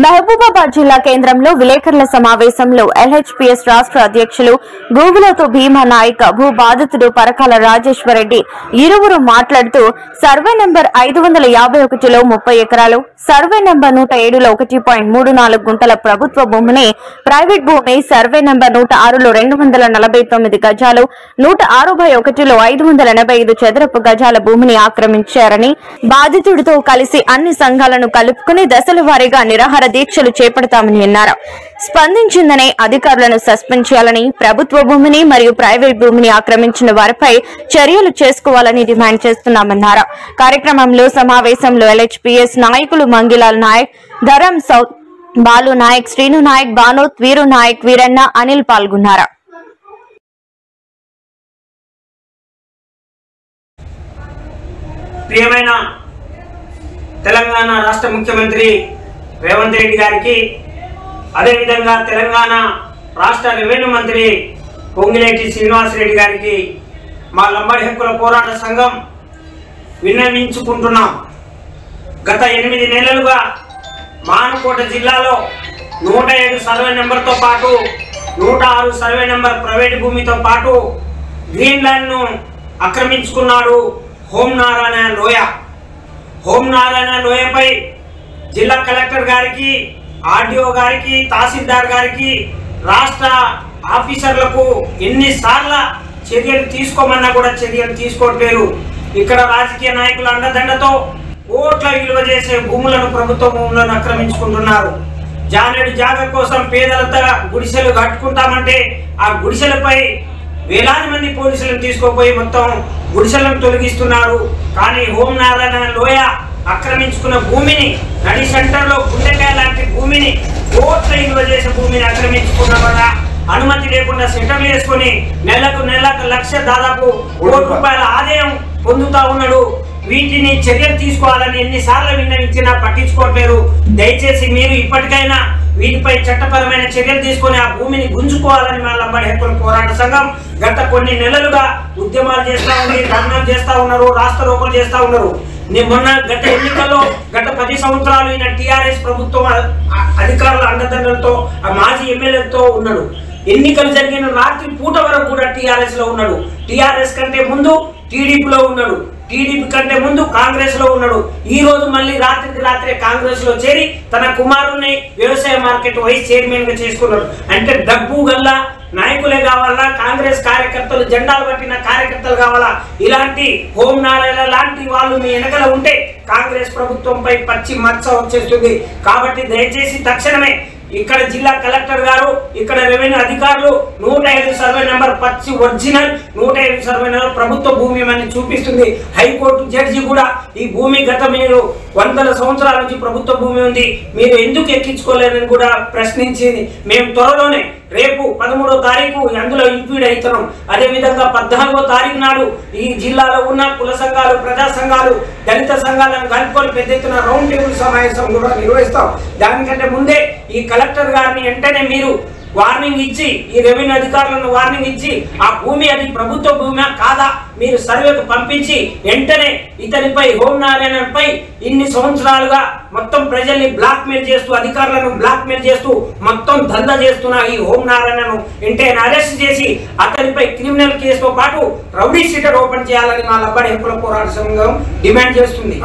మహబూబాబాద్ జిల్లా కేంద్రంలో విలేకరుల సమావేశంలో ఎల్హెచ్పీఎస్ రాష్ట్ర అధ్యక్షులు గూగులతో భీమా నాయక్ భూ బాధితుడు పరకాల రాజేశ్వరరెడ్డి ఇరువురు మాట్లాడుతూ సర్వే నంబర్ 551లో 30 ఎకరాలు, సర్వే నంబర్ 107లో 1.34 గుంటల ప్రభుత్వ భూమిని, ప్రైవేట్ భూమి సర్వే నంబర్ 106లో 249 గజాలు, 161లో 585 చదరపు గజాల భూమిని ఆక్రమించారని, బాధితుడితో కలిసి అన్ని సంఘాలను కలుపుకుని దశల వారీగా నిరాహార దీక్షలు చేపడతామని అన్నారు. స్పందించిందనే అధికారులను సస్పెండ్ చేయాలని, ప్రభుత్వ భూమిని మరియు ప్రైవేట్ భూమిని ఆక్రమించిన వారిపై చర్యలు చేసుకోవాలని డిమాండ్ చేస్తున్నామన్నారు. కార్యక్రమంలో సమావేశంలో ఎల్హెచ్పీఎస్ నాయకులు మంగిలాల్ నాయక్, ధరం సౌత్, బాలు నాయక్, శ్రీను నాయక్, బానోత్, వీరు నాయక్, వీరన్న, అనిల్ పాల్గొన్నారు. ప్రియమైన తెలంగాణ రాష్ట్ర ముఖ్యమంత్రి రేవంత్ రెడ్డి గారికి, అదేవిధంగా తెలంగాణ రాష్ట్ర రెవెన్యూ మంత్రి పొంగిలేటి శ్రీనివాసరెడ్డి గారికి మా లంబాడి హక్కుల పోరాట సంఘం విన్నవించుకుంటున్నాం. గత 8 నెలలుగా మానుకోట జిల్లాలో 107 సర్వే నెంబర్తో పాటు 106 సర్వే నెంబర్ ప్రైవేట్ భూమితో పాటు గ్రీన్ ల్యాండ్ను ఆక్రమించుకున్నాడు హోంనారాయణ లోయ. హోంనారాయణ లోయపై జిల్లా కలెక్టర్ గారికి, ఆర్డీఓ గారికి, తహసీల్దార్ గారికి, రాష్ట్ర ఆఫీసర్లకు ఎన్నిసార్లు చర్యలు తీసుకోమన్నా కూడా చర్యలు తీసుకోవట్లేరు. ఇక్కడ రాజకీయ నాయకుల అండదండతో కోట్ల విలువ చేసే భూములను, ప్రభుత్వ భూములను ఆక్రమించుకుంటున్నారు. జానేడు జాగ కోసం పేదలంతా గుడిసెలు కట్టుకుంటామంటే ఆ గుడిసెలపై వేలాది మంది పోలీసులను తీసుకుపోయి మొత్తం గుడిసెలను తొలగిస్తున్నారు. కానీ హోంనారాయణ లోయ ఆక్రమించుకున్న భూమిని, నడి సెంటర్లో గుండెకాయ లాంటి భూమిని, కోట్ల విలువ చేసే భూమిని ఆక్రమించుకున్న వల్ల అనుమతి లేకుండా సెంటర్లు వేసుకొని నెలకు లక్ష, దాదాపు ₹1 ఆదాయం పొందుతా ఉన్నాడు. వీటిని చర్యలు తీసుకోవాలని ఎన్నిసార్లు విన్నవించినా పట్టించుకోవట్లేరు. దయచేసి మీరు ఇప్పటికైనా వీటిపై చట్టపరమైన చర్యలు తీసుకొని ఆ భూమిని గుంజుకోవాలని మా లంబాడి హక్కుల పోరాట సంఘం గత కొన్ని నెలలుగా ఉద్యమాలు చేస్తూ ఉంది, ధర్నాలు చేస్తూ ఉన్నారు, రాస్తారోకోలు చేస్తూ ఉన్నారు. మొన్న గత ఎన్నికల్లో గత 10 సంవత్సరాలు ఈయన టీఆర్ఎస్ ప్రభుత్వం అధికారుల అండదండలతో, మాజీ ఎమ్మెల్యేలతో ఉన్నాడు. ఎన్నికలు జరిగిన రాత్రి పూట వరకు కూడా టీఆర్ఎస్ లో ఉన్నాడు. టీఆర్ఎస్ కంటే ముందు టీడీపీలో ఉన్నాడు, టీడీపీ కంటే ముందు కాంగ్రెస్ లో ఉన్నాడు. ఈ రోజు మళ్ళీ రాత్రికి రాత్రే కాంగ్రెస్ లో చేరి తన కుమారుని వ్యవసాయ మార్కెట్ వైస్ చైర్మన్ గా చేసుకున్నాడు. అంటే డబ్బు గల్లా నాయకులే కావాలా, కాంగ్రెస్ కార్యకర్తలు, జెండాలు పట్టిన కార్యకర్తలు కావాలా? ఇలాంటి హోంనారాయణ లాంటి వాళ్ళు మీ వెనకల ఉంటే కాంగ్రెస్ ప్రభుత్వంపై పచ్చి మచ్చ వచ్చేస్తుంది. కాబట్టి దయచేసి తక్షణమే ఇక్కడ జిల్లా కలెక్టర్ గారు, ఇక్కడ రెవెన్యూ అధికారులు 105 సర్వే నెంబర్ పచ్చి ఒరిజినల్ 105 సర్వే నెంబర్ ప్రభుత్వ భూమి అని చూపిస్తుంది. హైకోర్టు జడ్జి కూడా ఈ భూమి గత మీరు 100 సంవత్సరాల నుంచి ప్రభుత్వ భూమి ఉంది, మీరు ఎందుకు ఎక్కించుకోలేదని కూడా ప్రశ్నించింది. మేము త్వరలోనే రేపు 13వ తారీఖు అందులో ఇంక్లూడ్ అవుతున్నాం. అదేవిధంగా 14వ తారీఖు నాడు ఈ జిల్లాలో ఉన్న కుల సంఘాలు, ప్రజా సంఘాలు, దళిత సంఘాలను కలుపుకొని పెద్ద ఎత్తున రౌండ్ టేబుల్ సమావేశం కూడా నిర్వహిస్తాం. దానికంటే ముందే ఈ కలెక్టర్ గారిని వెంటనే మీరు వార్నింగ్ ఇచ్చి, ఈ రెవెన్యూ అధికారులను వార్నింగ్ ఇచ్చి ఆ భూమి అది ప్రభుత్వ భూమి కాదా మీరు సర్వేకు పంపించి వెంటనే ఇతనిపై, హోంనారాయణపై ఇన్ని సంవత్సరాలుగా మొత్తం ప్రజల్ని బ్లాక్ మెయిల్ చేస్తూ, అధికారులను బ్లాక్ మెయిల్ చేస్తూ మొత్తం దందా చేస్తున్న ఈ హోంనారాయణను వెంటనే అరెస్ట్ చేసి అతనిపై క్రిమినల్ కేసుతో పాటు రౌడీ షీటర్ ఓపెన్ చేయాలని మా లంబాడి హక్కుల పోరాట సంఘం డిమాండ్ చేస్తుంది.